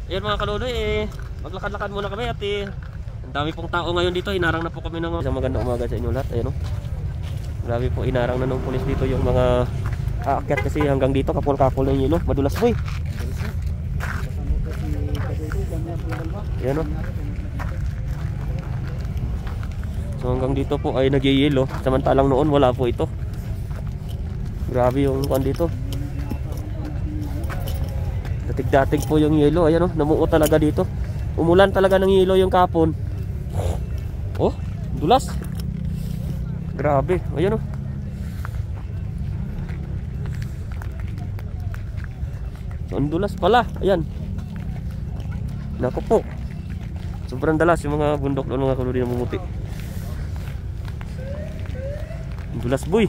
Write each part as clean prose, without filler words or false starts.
Ayan mga kaludoy, maglakad-lakad muna kami at ang dami pong tao ngayon dito. Hinarang na po kami ng isang magandang umaga sa inyo lahat. Ayan o. Grabe po, hinarang na ng pulis dito yung mga aakyat kasi hanggang dito kapul-kapul ng yelo. Madulas boy. Ayan o. So hanggang dito po ay nagyayelo. Samantalang noon wala po ito. Grabe yung kuwan dito. Datig-datig po yung yelo. Ayan o, namuo talaga dito. Umulan talaga ng yelo yung kapon. Oh, dulas. Grabe, ayan o. So, ang dulas pala, ayan. Naku po. Sobrang dalas yung mga bundok doon mga kaludi na mumuti. Ang dulas boy.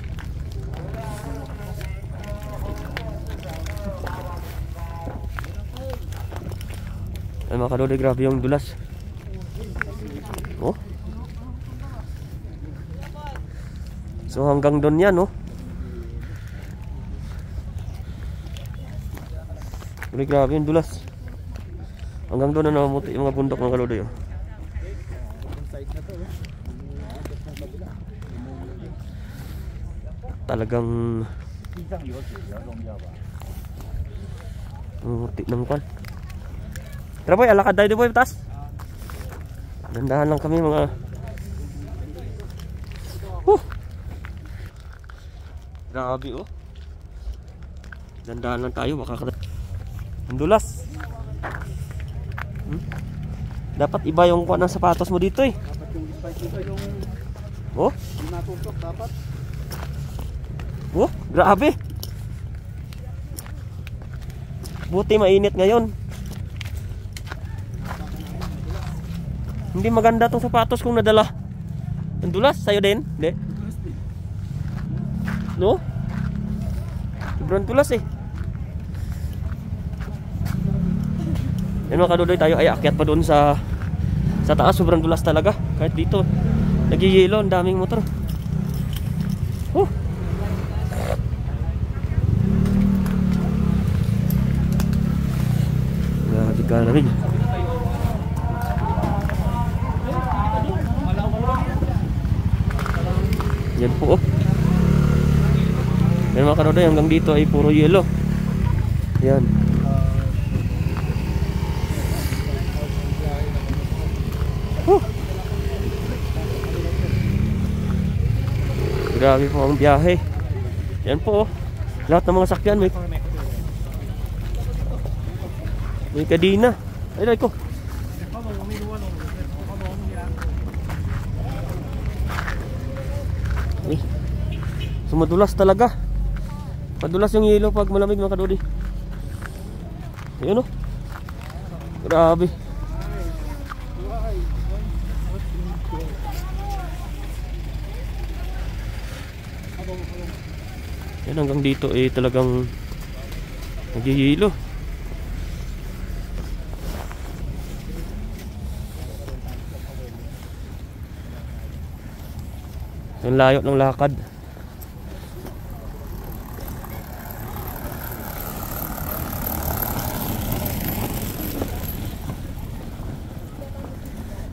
Ay mga kaludi, grabe yung dulas. Oh. So hanggang doon yan, no? Grabe yung dulas. Hanggang doon na namamuti yung mga bundok ng kaludoy, oh. Talagang muti ng kwan. Tara boy, alakad tayo boy, taas. Dandahan lang kami mga grabe oh. Dandahan lang tayo baka ang dulas. Dapat iba yung kuha ng sapatos mo dito eh. Dapat yung spike dito yung oh? Yung natutok dapat. Oh, grabe. Buti mainit ngayon. Hindi maganda tong sapatos kung nadala. Ang dulas, sa'yo din? Hindi? No? Sobrang dulas eh. Yan mga kadudoy, tayo ay akyat pa doon sa taas. Sobrang dulas talaga. Kahit dito, nagyayelo, ang daming motor. Grabe ka na rin. Yan po oh. Yan mga karoday, hanggang dito ay puro yelo. Yan. Grabe po ang biyahe. Yan po oh. Lahat ng mga sakyan may kadina. Ay ko. So madulas talaga. Madulas yung yelo pag malamig mga kadodi. Ayun o. Grabe. Yan hanggang dito eh talagang nagyayelo. Ang layo ng lakad.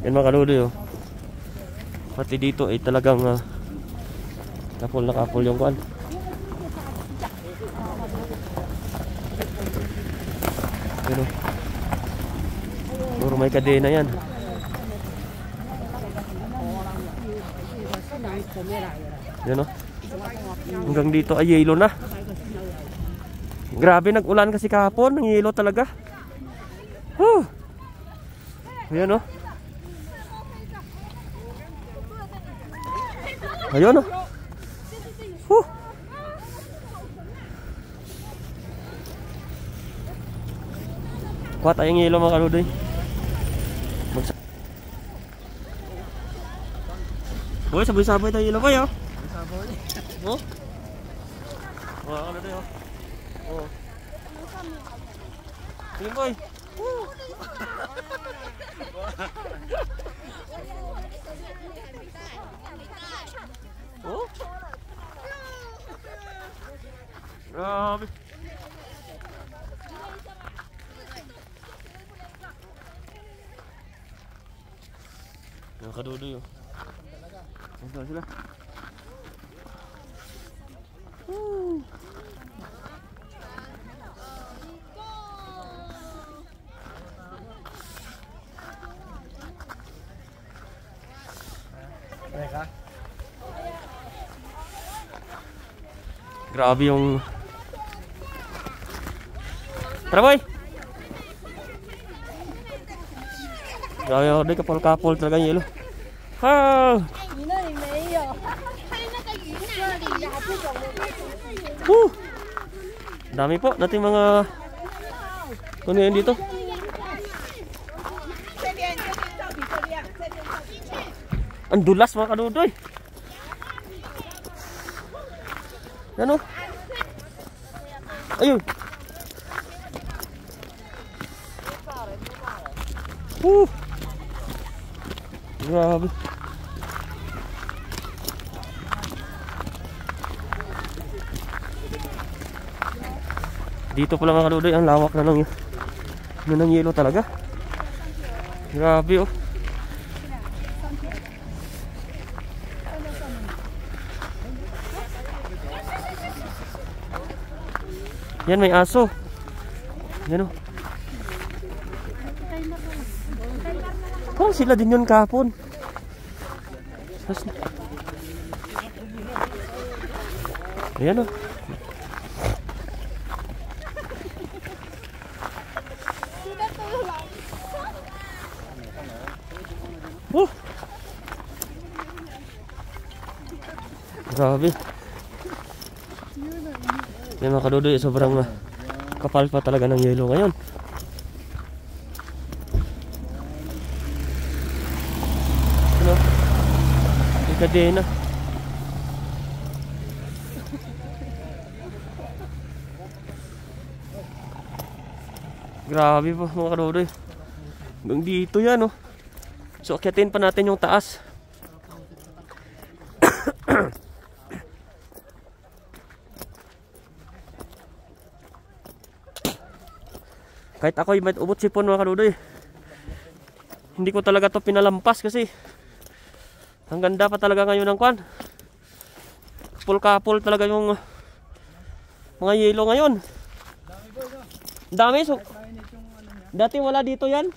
Yan mga kaludoy oh. Pati dito ay talagang kapul na kapul yung kuan. Pero puro may kadena yan. Yan oh. Hanggang dito ay yelo na. Grabe, nag-ulan kasi kahapon. Ang yelo talaga. Ayan oh. Ayun oh. Kuha tayong yelo mga kaludoy. Boy, sabay-sabay tayo yelo boy oh. Sabay. Oh. Mga kaludoy oh. Oh. Sige boy. Oh. Grabe. Mga kadudoy oh. Ito sila. Woo! Grabe yung... Tara boy! Grabe ako doon, kapal-kapal talaga yung yelo. Ah! Dami po nating mga... Ano yan dito? Ang dulas mga kadudoy. Ano? Ayun. Grabe. Dito pala mga kadudoy, ang lawak na ng yelo talaga. Grabe oh. Yan may aso. Yan oh. Oh, sila din yun kahapon. Ayan oh. Grabe. Yan mga kadudoy, sobrang kapal pa talaga ng yelo ngayon. Ano? Ikadena. Grabe po mga kadudoy. Hanggang dito yan oh. So akyatin pa natin yung taas. Kahit ako'y may ubot sipon mga kadudoy, hindi ko talaga to pinalampas kasi ang ganda pa talaga ngayon ng kwan. Kapul-kapul talaga yung mga yelo ngayon. Dami so. Dati wala dito yan.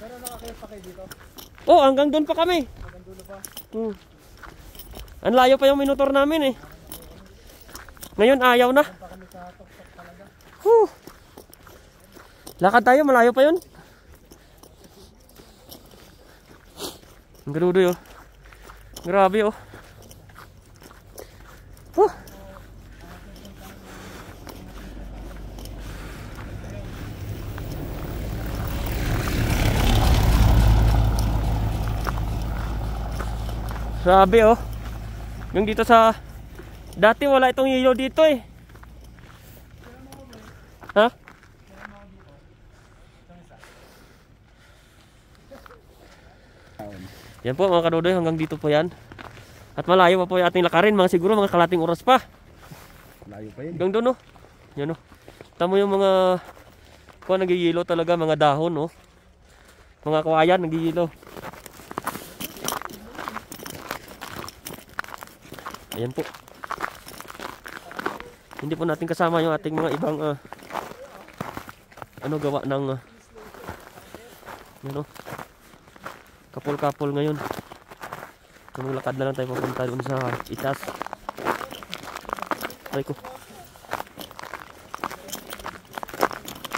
Pero nakakaya pa kayo dito? Oh, hanggang doon pa kami. Hanggang dulo pa? Ang layo pa yung minutor namin eh. Ngayon ayaw na. Lakad tayo, malayo pa yun. Ang garudo oh. Grabe oh. Grabe oh. Yung dito sa... Dati wala itong yelo dito eh. Ha? Yan po mga kadudoy, hanggang dito po yan. At malayo pa po yung ating lakarin, mga siguro mga kalating oras pa. Malayo pa yun. Hanggang doon oh. Yan oh. Tamo yung mga kung nagiyilo talaga, mga dahon oh. Mga kawayan nagiyilo. Ayan po. Hindi po natin kasama yung ating mga ibang ano gawa ng ano, kapul-kapul ngayon. Lakad na lang tayo papunta doon sa itaas. Ay ko.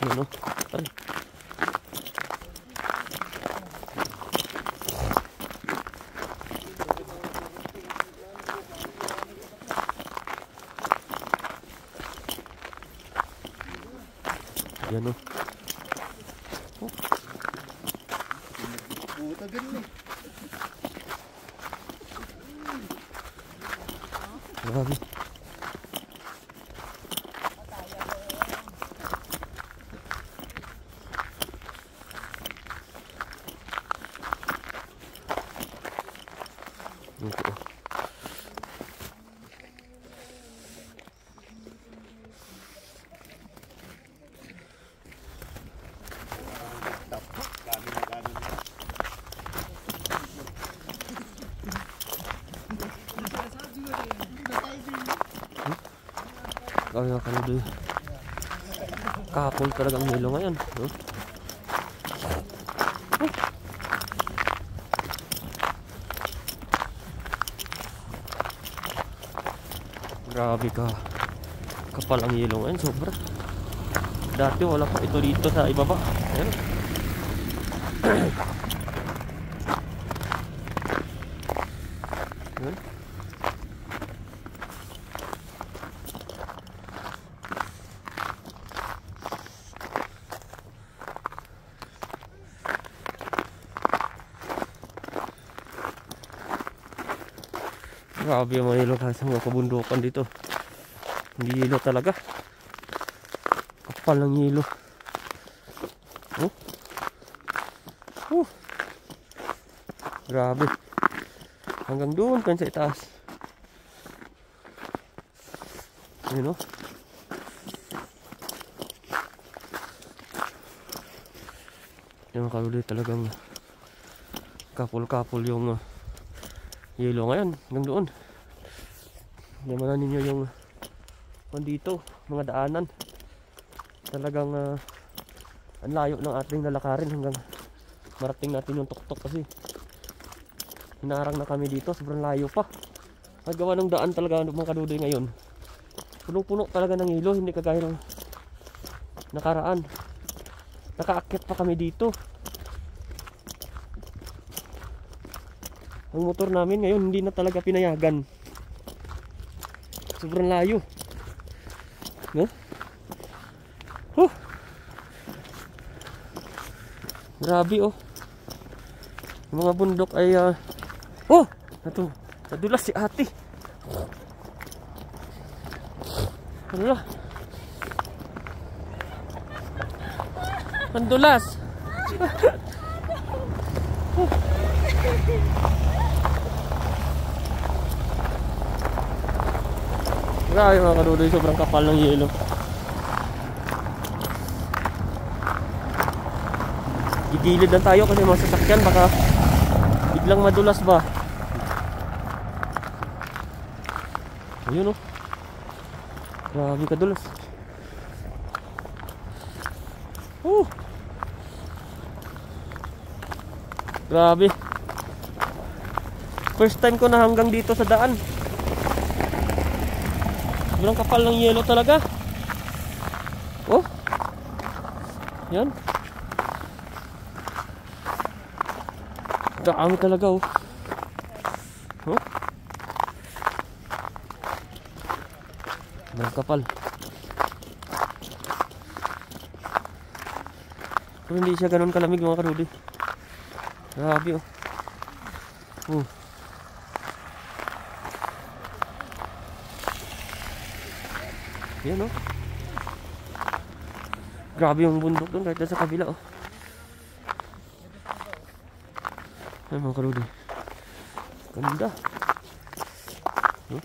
Ano? Ay. Yan o. Puta ganun eh. Grabe. Ito. Kaya kaludoy. Kapol talagang yelo ngayon. Grabe ka. Kapal ang yelo ngayon, sobra. Dati wala pa ito dito sa ibaba. Ayan. Ayan. Grabe yung mga yelo kasi mga kabundukan dito. Hindi yelo talaga. Kapal ng yelo. Grabe. Hanggang doon kan sa itaas. Yun o. Yung kaluli talagang kapul-kapul yung yelo ngayon. Hanggang doon. Yaman ninyo yung dito, mga daanan. Talagang ang layo ng ating lalakarin hanggang marating natin yung tuktok kasi hinarang na kami dito, sobrang layo pa. Nagawa ng daan talaga mga kadudoy ngayon. Punong-puno talaga ng hilo, hindi kagaya ng nakaraan. Nakaakyat pa kami dito. Ang motor namin ngayon hindi na talaga pinayagan. Sobrang layo. No? Grabe oh. Yung mga bundok ay nadulas si ate. Hala. Nadulas. Grabe mga kadudoy, sobrang kapal ng yelo. Gigilid lang tayo kasi mga sasakyan baka biglang madulas ba. Ayun o. Grabe kadulas. Grabe. First time ko na hanggang dito sa daan. Sobrang kapal ng yelo talaga. Oh. Yan. Dami talaga oh. Oh. Sobrang kapal. Pero hindi siya ganun kalamig mga karudi. Grabe oh. Yan oh. Grabe yung bundok doon kahit sa kabila oh. Ay mga karudi. Ganda. Oh.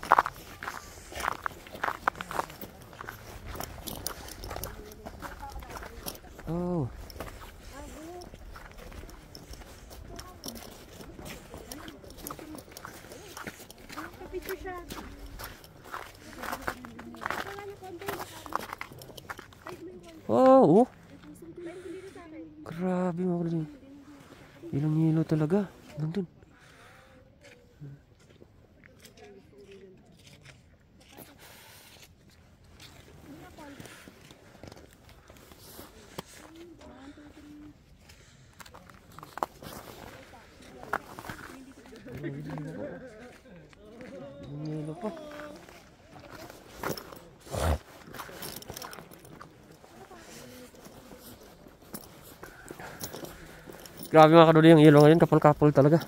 Oh. Grabe mga karudi. Ilang yelo talaga. Nandun. Yelo pa. Grabe mga kadudoy yung yelo ngayon, kapal-kapal talaga.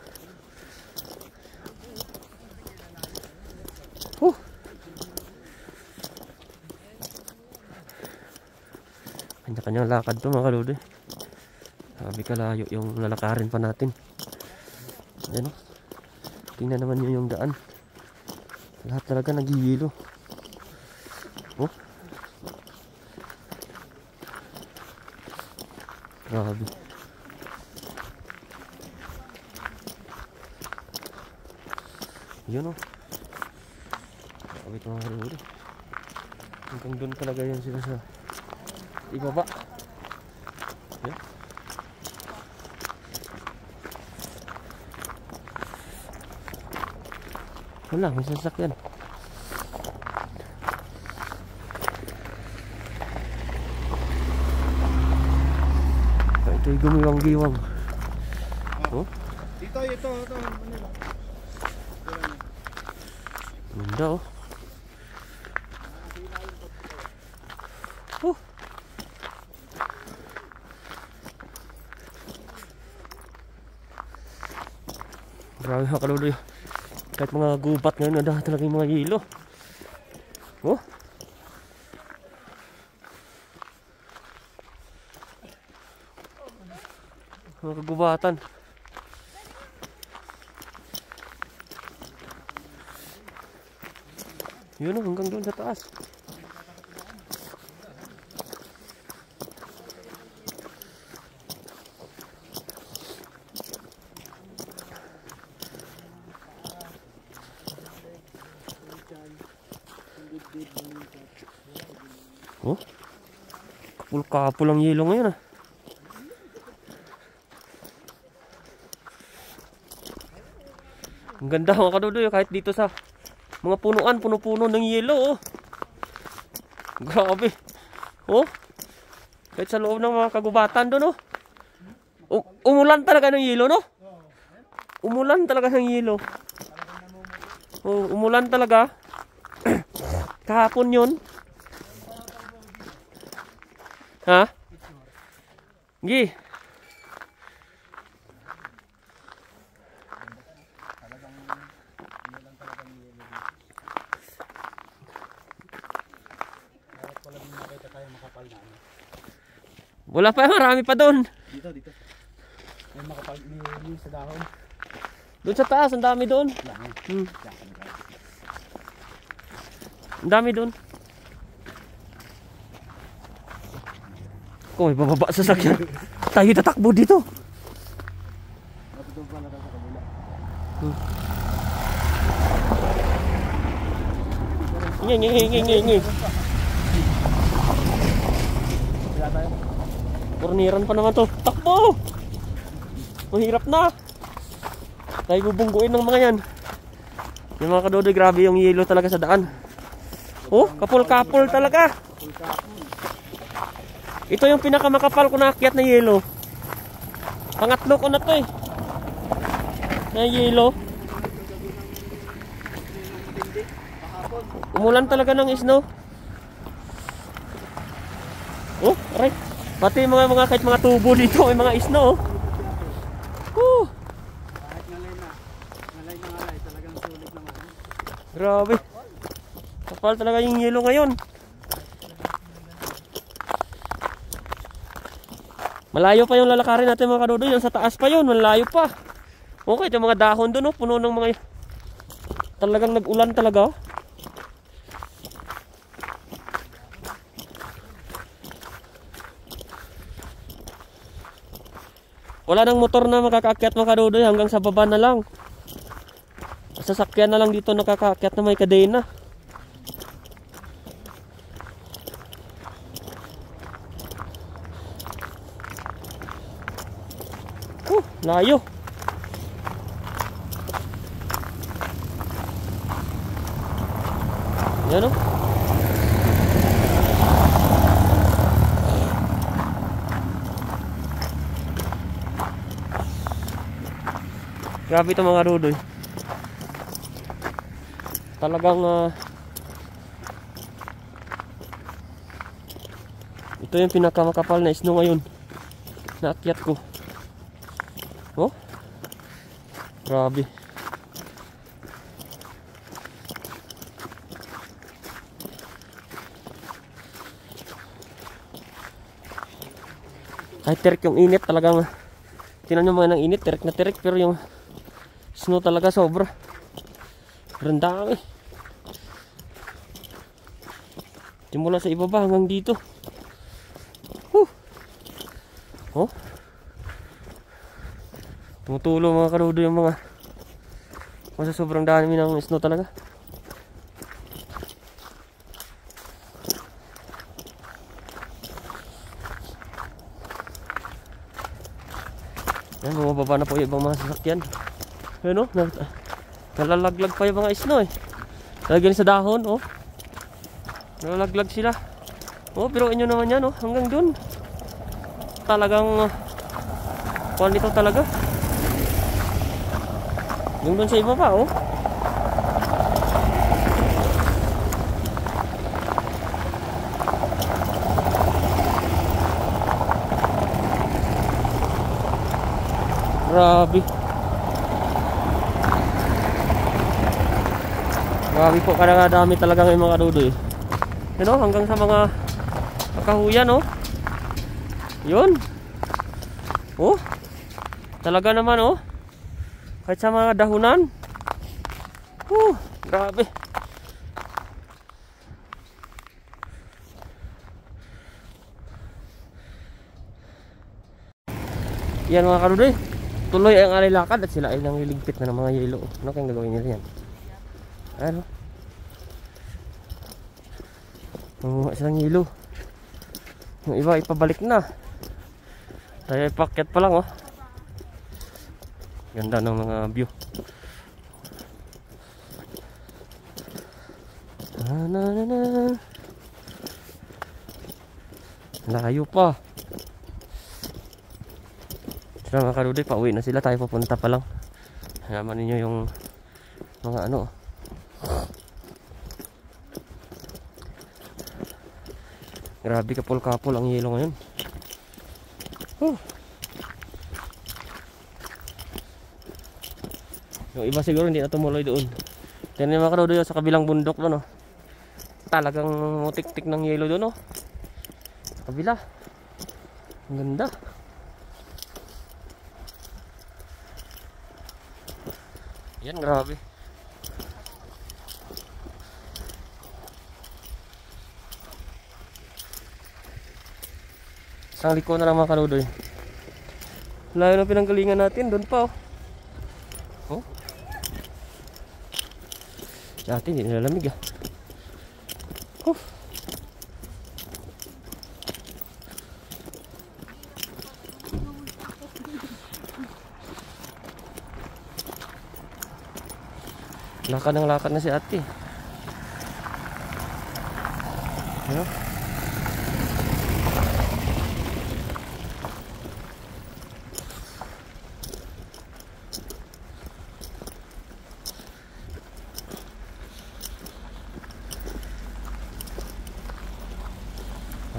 Kanya-kanyang lakad to mga kadudoy. Sabi kalayo yung lalakarin pa natin. Ayan o. Tingnan naman nyo yung daan. Lahat talaga nagihilo. Oh. Grabe. Yun o. Grabe ito mga kadudoy. Hanggang doon talaga yan sila sa ibaba. Yan. Wala, may sasakyan. Ito'y gumiwang-giwang. Oh? Dito, ito. Manila. Ganda oh. Oh. Grabe mga kaluloy. Kahit mga gubat ngayon, ada talaga yung mga yelo. Oh. Mga kagubatan. Yun oh, hanggang doon sa taas. Oh, kapul-kapul ang yelo ngayon ah. Ang ganda mga kadudoy, kahit dito sa mga punuan, puno-puno ng yelo oh. Grabe. Oh. Kahit sa loob ng mga kagubatan doon oh. Umulan talaga ng yelo no? Umulan talaga ng yelo. Oh, umulan talaga. Kahapon 'yon. Ha? Gi. Wala pa, marami pa doon. Dito. May makapal ni sa dahon. Doon sa taas, ang dami doon. Ang dami doon. Kung may bababa sa sakyan, tayo tatakbo dito. Ngi. Kurniran pa naman to. Takbo! Mahirap na. Tayo bubungguin ng mga yan. Yung mga kadodoy, grabe yung yelo talaga sa daan. Oh, kapul-kapul talaga. Ito yung pinakamakapal ko na akyat na yelo. Pangatlo ko na to eh. Na yelo. Umulan talaga ng snow. Oh, right. Pati mga kahit mga tubo dito, may mga snow. Oh. Kahit ngalay talagang sulit naman. Grabe. Kapal talaga yung yelo ngayon. Malayo pa yung lalakarin natin mga kadodoy. Yung sa taas pa yun, malayo pa. Okay, yung mga dahon doon, oh, puno ng mga... Talagang nag-ulan talaga. Wala nang motor na makakaakyat mga kadodoy, hanggang sa baba na lang. Sasakyan na lang dito nakakaakyat na may kadena. Layo. Yan o. Grabe ito mga kadodoy. Talagang ito yung pinakamakapal na snow ngayon na akyat ko. Oh, grabe. Kahit tirik yung init talagang, tinan nyo mga ng init, tirik na tirik, pero yung snow talaga sobra. Randami. Simula sa ibaba hanggang dito. Oh. Tumutulo mga karudo yung mga masa sobrang dami ng snow talaga. Yan, bumababa na po yung ibang mga sasakyan. Ayan o, nalalaglag pa yung mga isno eh. Lagyan sa dahon oh. Nalalaglag sila. Oh, pero inyo naman yan oh, hanggang dun. Talagang kuwan nito talaga. Yung dun sa iba pa oh. Grabe. Grabe po, kaya dami talaga ng mga kadudoy. Yun o, hanggang sa mga kahuyan o. Yun. Oh, talaga naman o. Kahit sa mga dahunan. Grabe. Yan mga kadudoy. Tuloy ang alilakad at sila ay nangiligpit na ng mga yelo. Ano kayang gagawin nila yan? Ano? Manguha silang yelo. Yung iba ipabalik na. Tayo ipakyat pa lang oh. Ganda ng mga view. Layo pa. Sila mga kadudoy, pauwi na sila. Tayo papunta pa lang. Naman ninyo yung mga ano. Grabe kapul-kapul ang yelo ngayon. Yung iba siguro hindi na tumuloy doon. Tignan mga kadudoy sa kabilang bundok doon oh. Talagang mutik-tik ng yelo doon oh. Kabila. Ang ganda. Yan, grabe. Isang liko na lang mga kadudoy. Layo na pinanggalingan natin, doon pa oh. Oh. Dati hindi nilalamig ah. Oh. Lakad ng lakad na si ate. Ano?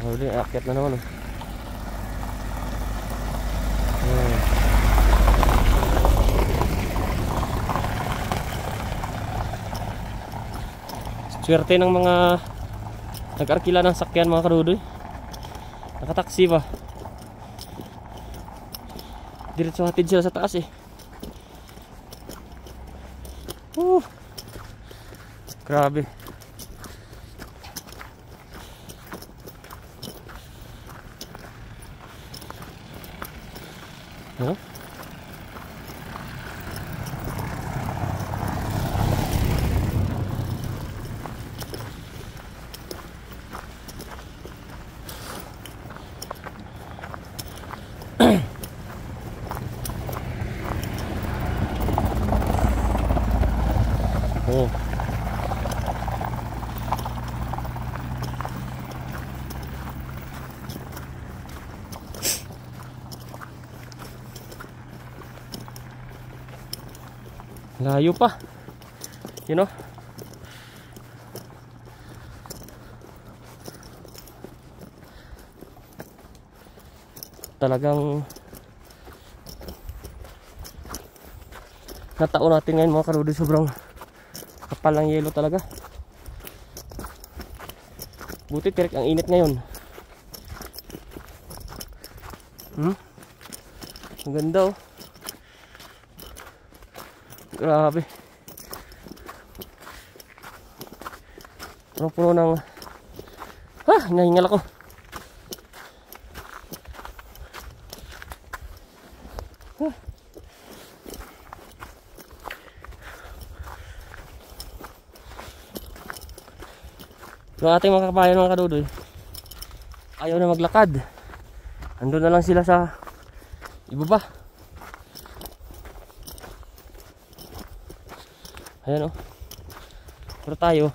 Huli, akyat na naman oh. Swerte ng mga nag-arkila ng sakyan mga kadudoy. Nakataksi ba? Diretso hatid sila sa taas eh. Grabe. Huh? Oh. Layo pa. You know? Talagang natao natin ngayon mga kadudoy, sobrang kapal ng yelo talaga. Buti tirik ang init ngayon. Ang ganda oh. Grabe. Puno-puno ng hinahingal ako. Yung ating mga kabayan mga kadudoy, ayaw na maglakad. Andun na lang sila sa ibaba. Ayan o. Pero tayo,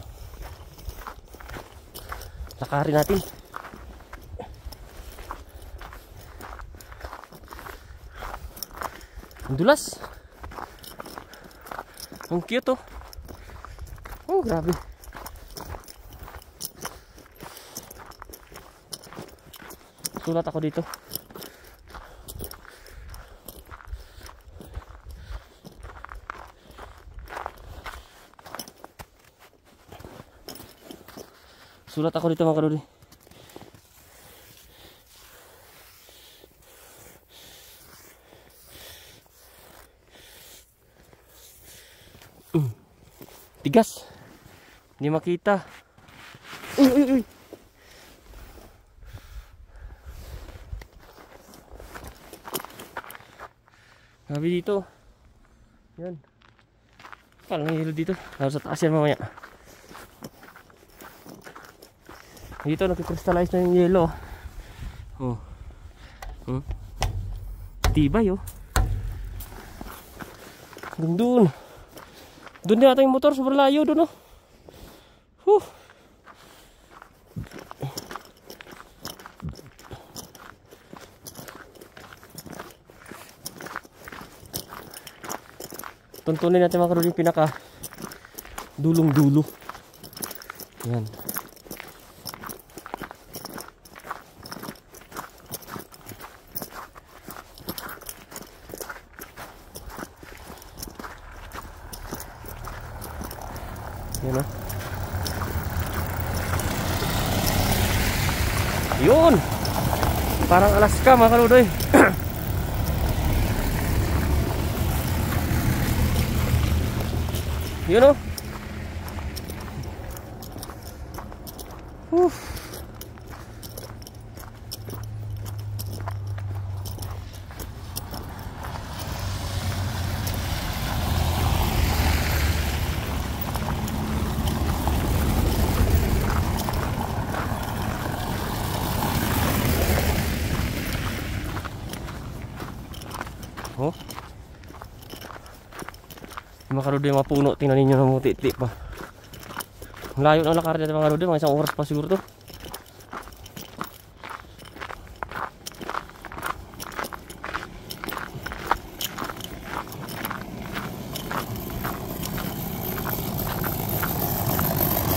lakarin natin. Ang dulas. Ang cute oh. Oh, grabe. Sulat ako dito. Sulat ako dito mga kaludi. Tigas. Hindi makita. Uy, uy, uy. Grabe dito. Yan. Parang hilo dito. Harus sa taas yan mamaya. Dito nagkikrystallize na yung yelo. Oh. Tibay oh. Doon. Doon na ata yung motor. Sobrang layo doon oh. Tuntunin natin mga kaludi yung pinaka dulong-dulo. Yan. Yan o. Yun. Parang Alaska mga kaludoy. Yun o. Oh. Mga kaludi yung mga puno. Tingnan ninyo na muti-ti pa. Layo ng lakar natin mga kaludi. Mga isang oras pa siguro to.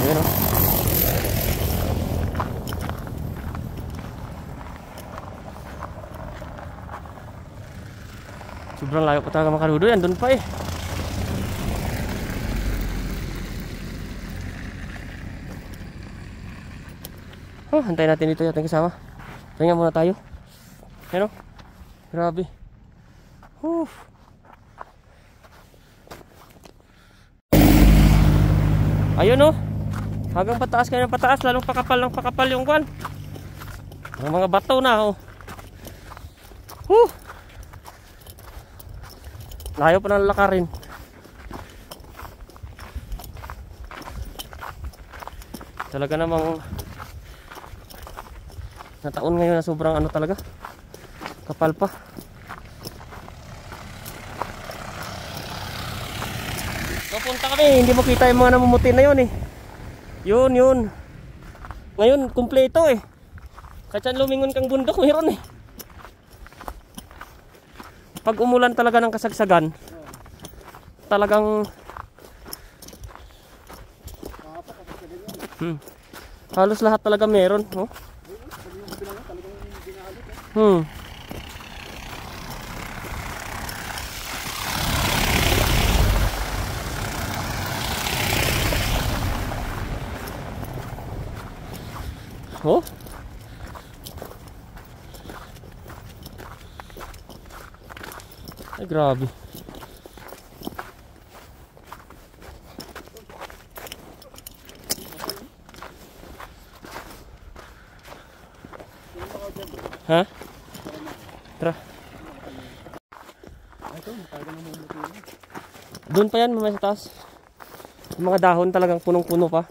Ayan o. Sobrang layo pa talaga mga kaludi. Andun pa eh. Hantayin natin dito yung ating kasama. Tingnan muna tayo. Ano? Grabe. Ayun oh. Hanggang pataas kayo ng pataas. Lalong pakapal ng pakapal yung kwan. Ang mga bato na oh. Layo pa ng lakarin. Talaga namang nataon ngayon na sobrang ano talaga, kapal pa. Papunta kami, hindi mo kita yung mga namumuti na yun eh. Yun. Ngayon, kumpleto eh. Katsan lumingon kang bundok, mayroon eh. Pag umulan talaga ng kasagsagan, talagang halos lahat talaga meron, no? Oh. Ay, grabe. Ha? Tara. Doon pa yan, mamaya sa taas. Yung mga dahon talagang punong-puno pa.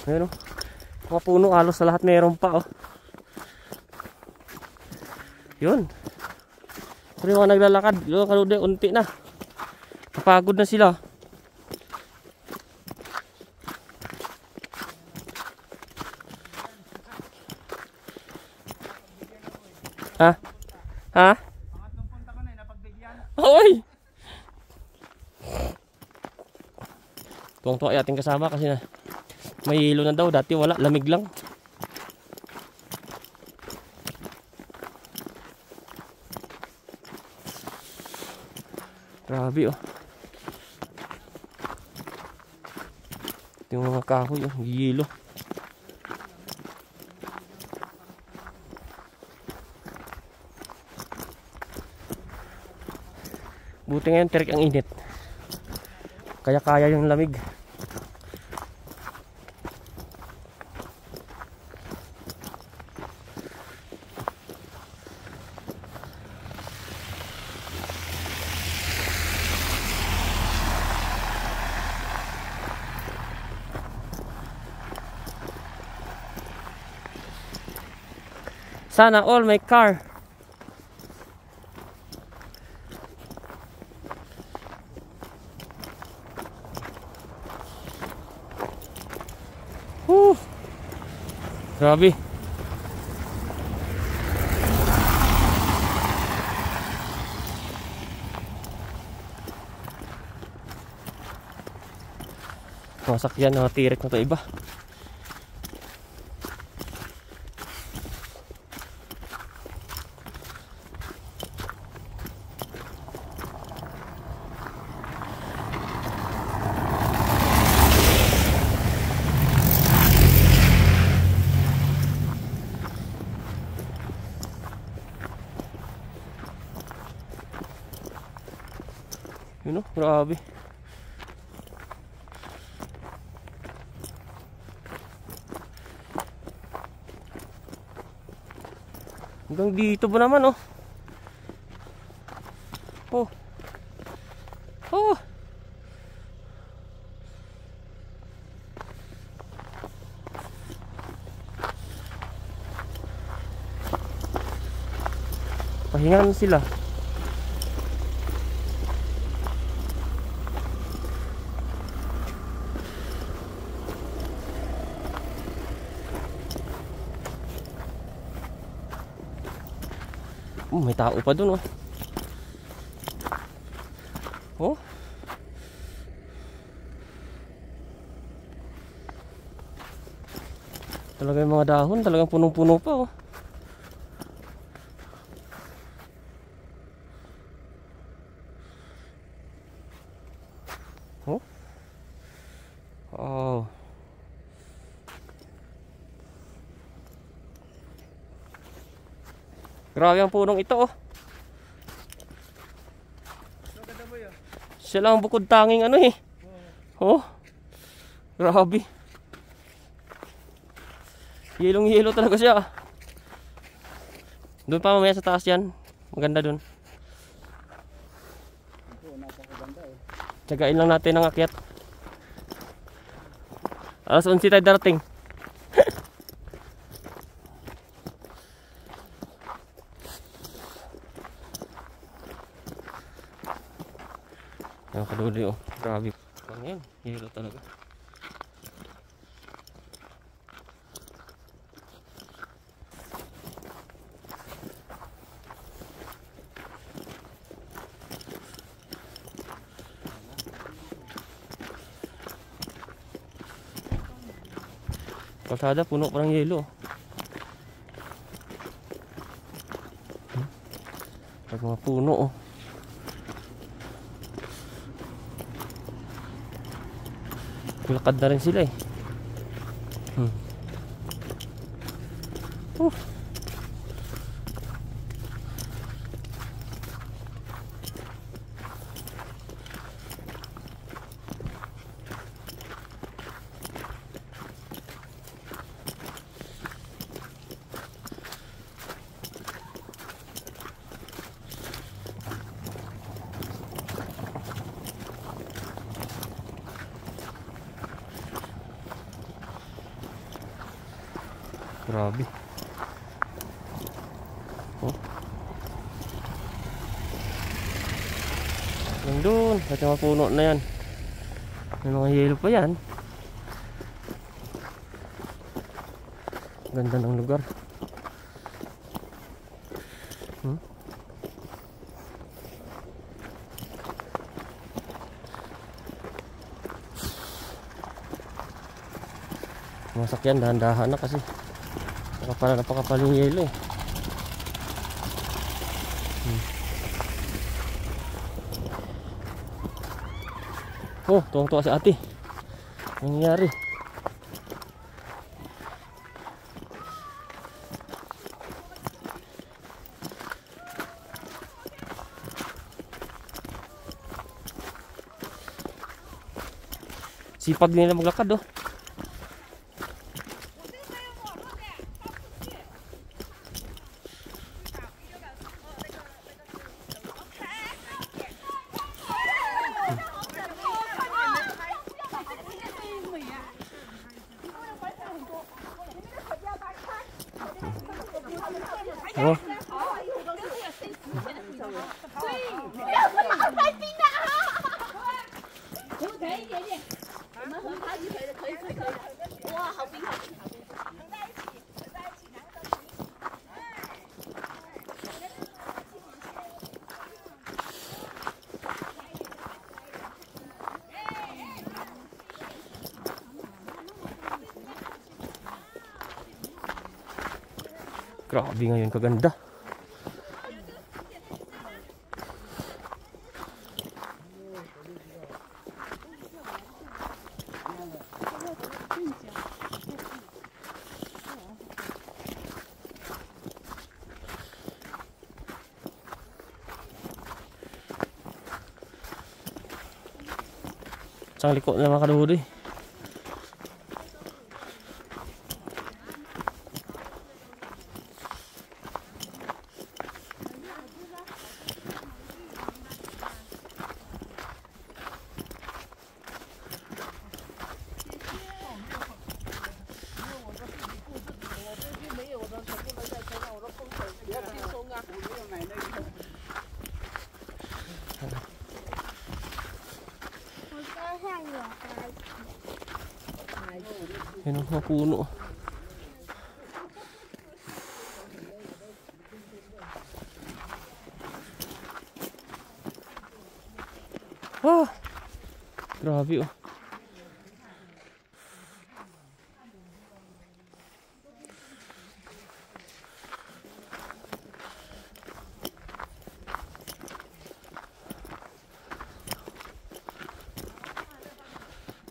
Ayun o. Mga puno, halos sa lahat meron pa, oh. Yun. Pero yung mga naglalakad, yung kalude, unti na. Kapagod na sila. Ha? Ha? Pangatlong punta ka na, napagbigyan. Hoy! Tuwang-tuwa ay ating kasama kasi na may hilo na daw. Dati wala, lamig lang. Grabe, oh. Ito yung mga kahoy, oh. Hilo. Buti ngayon, terik ang init. Kaya-kaya yung lamig. Sana all my car. Grabe. Masakyan na tirik na to iba. Yun, oh, grabe. Hanggang dito ba naman, oh. Oh. Oh. Pahingan sila. May tao pa dun, oh. Oh. Talaga yung mga dahon, talagang punong-puno pa, oh. Oh. Oh. Grabe ang punong ito, oh. Siya lang ang bukod tanging ano, eh. Oh. Grabe. Yelong-yelo talaga siya. Doon pa mamaya sa taas yan. Maganda doon. Tsagain lang natin ang akyat. Alas 11 tayo darating. Ang kaduli, oh. Grabe. Pangyan. Yelo talaga. Kalsada puno parang yelo. Pag mga puno, oh. Lakad na rin sila, eh. Grabe. Oh. Nandun, at yung mga puno na yan. May mga yelo pa yan. Ganda ng lugar. Masakyan, dahan-dahan na kasi napakapal yung yelo eh. Oh, tuwang-tuwa si ate. Anong nangyari? Sipag nila maglakad oh. Oh. Grabe ngayon kaganda. Sang liko na mga kaluhuri. Yan ang mga puno. Ah, grabe oh.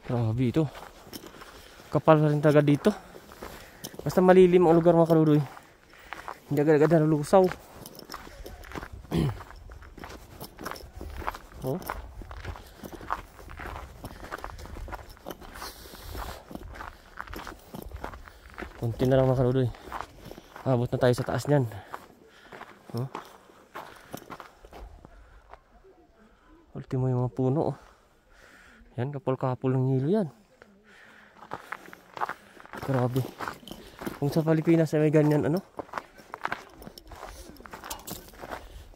Grabe ito. Kapal rin talaga dito. Basta malilim ang lugar mga kaludoy. Hindi agad-agad nalulusaw. Oh. Kunti na lang mga kaludoy. Abot na tayo sa taas niyan. Oh. Ultimo yung mga puno. Oh. Yan, kapal-kapal ng hilo yan. Grabe. Kung sa Pilipinas ay may ganyan ano?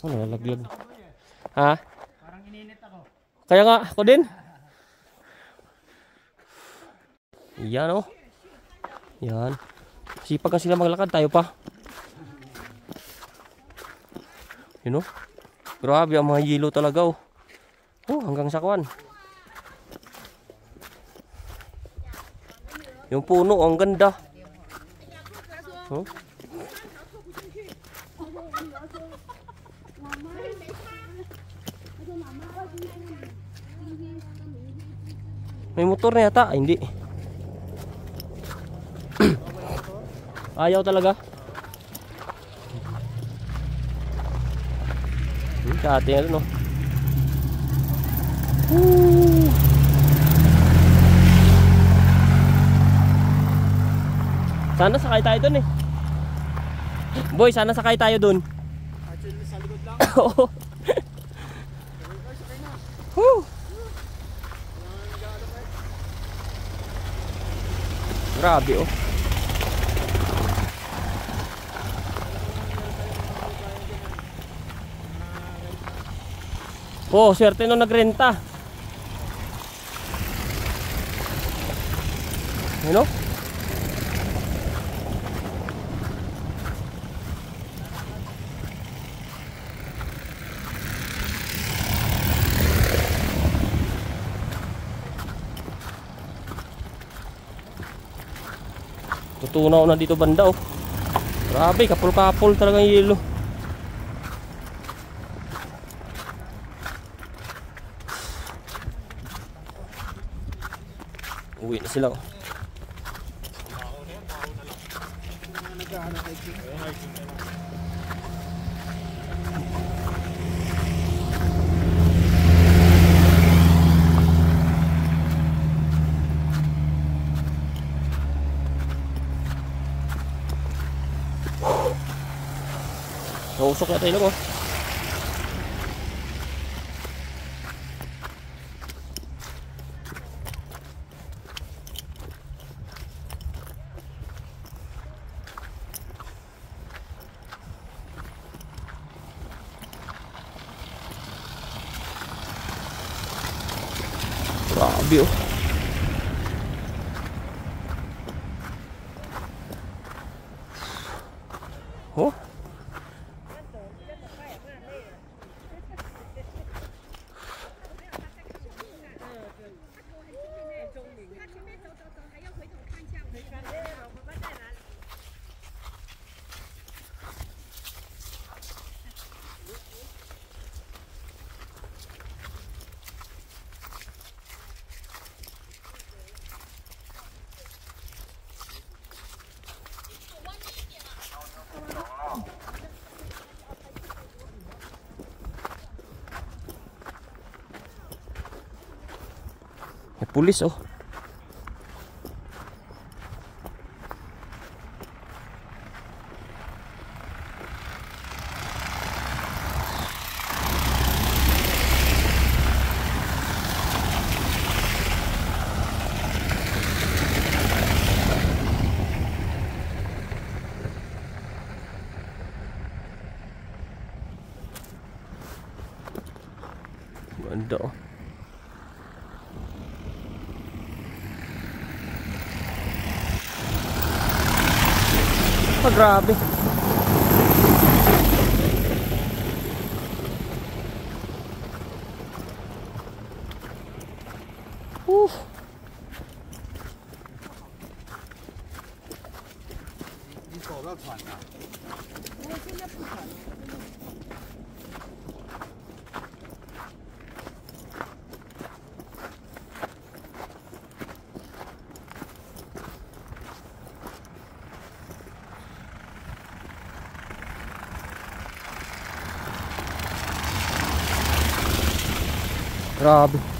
Ano, nalaglag. Ha? Parang ininit ako. Kaya nga, ako din. Yan oh. Yan. Sipag ka sila maglakad, tayo pa. Yun oh. Grabe ang mga yelo talaga oh. Oh, hanggang sa kwan. Yung puno, ang ganda. Huh? May motor na yata. Ay, hindi. Ayaw talaga. Sa ating ano, no? Sana sakay tayo dun eh. Boy, sana sakay tayo dun. Actually, sa likod lang. Oo. Grabe oh. Oh, swerte nung nagrenta. You know? Tutunaw na dito banda oh. Grabe, kapul-kapul talaga yung yelo. Uwi na sila oh. Nausok na tayo mo. Grabe oh. Oh. May pulis oh. Ganda oh. Ah, grabe.你走到船了。我现在不船了。Grabe.